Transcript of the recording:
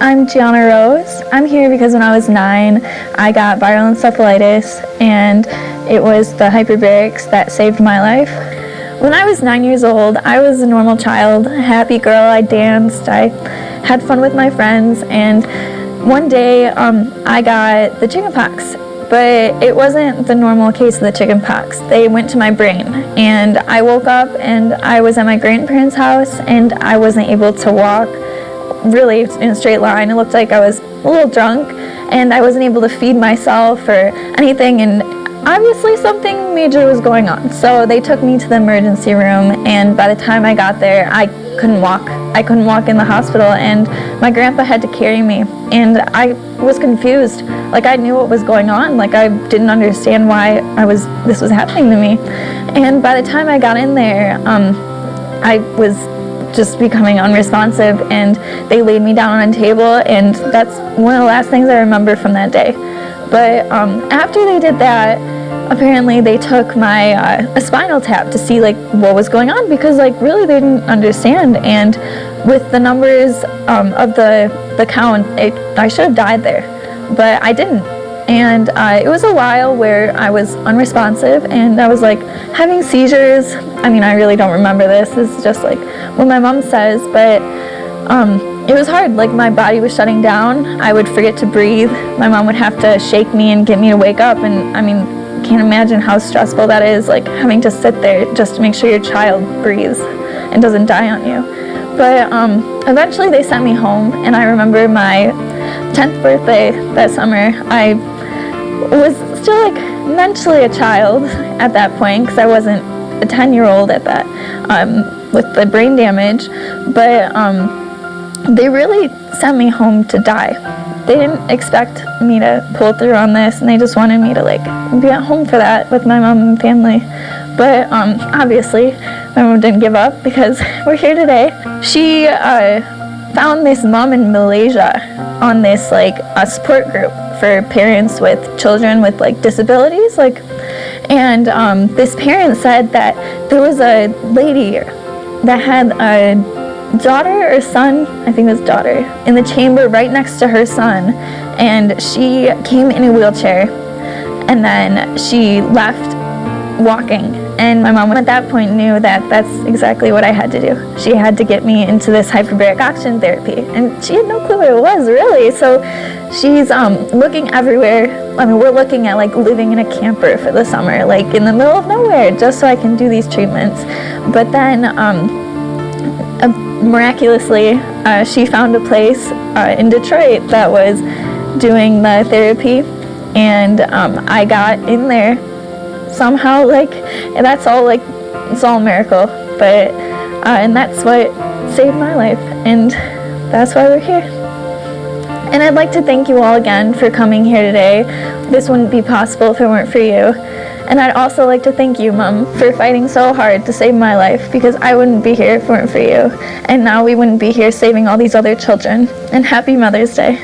I'm JeAnnah Rose. I'm here because when I was 9, I got viral encephalitis, and it was the hyperbarics that saved my life. When I was 9 years old, I was a normal child, a happy girl. I danced, I had fun with my friends, and one day I got the chickenpox. But it wasn't the normal case of the chickenpox. They went to my brain, and I woke up and I was at my grandparents' house, and I wasn't able to walk really in a straight line. It looked like I was a little drunk, and I wasn't able to feed myself or anything, and obviously something major was going on. So they took me to the emergency room, and by the time I got there, I couldn't walk. I couldn't walk in the hospital, and my grandpa had to carry me, and I was confused. Like, I knew what was going on. Like, I didn't understand why this was happening to me. And by the time I got in there, I was just becoming unresponsive, and they laid me down on a table, and that's one of the last things I remember from that day. But after they did that, apparently they took my a spinal tap to see like what was going on, because like really they didn't understand, and with the numbers of the count, I should have died there, but I didn't. And it was a while where I was unresponsive, and I was like having seizures. I mean, I really don't remember this. This is just like what my mom says, but it was hard. Like, my body was shutting down. I would forget to breathe. My mom would have to shake me and get me to wake up, and I mean, can't imagine how stressful that is, like having to sit there just to make sure your child breathes and doesn't die on you. But eventually they sent me home, and I remember my 10th birthday that summer. I was still like mentally a child at that point, because I wasn't a 10-year-old at that with the brain damage, but they really sent me home to die. They didn't expect me to pull through on this, and they just wanted me to like be at home for that with my mom and family. But obviously my mom didn't give up, because we're here today. She found this mom in Malaysia on this like a support group for parents with children with like disabilities, like, and this parent said that there was a lady that had a daughter or son, I think it was daughter, in the chamber right next to her son, and she came in a wheelchair, and then she left walking. And my mom at that point knew that that's exactly what I had to do. She had to get me into this hyperbaric oxygen therapy, and she had no clue what it was really. So she's looking everywhere. I mean, we're looking at like living in a camper for the summer, like in the middle of nowhere, just so I can do these treatments. But then miraculously, she found a place in Detroit that was doing the therapy, and I got in there somehow. Like, and that's all, like, it's all a miracle, but and that's what saved my life, and that's why we're here. And I'd like to thank you all again for coming here today. This wouldn't be possible if it weren't for you. And I'd also like to thank you, Mom, for fighting so hard to save my life, because I wouldn't be here if it weren't for you. And now we wouldn't be here saving all these other children. And happy Mother's Day.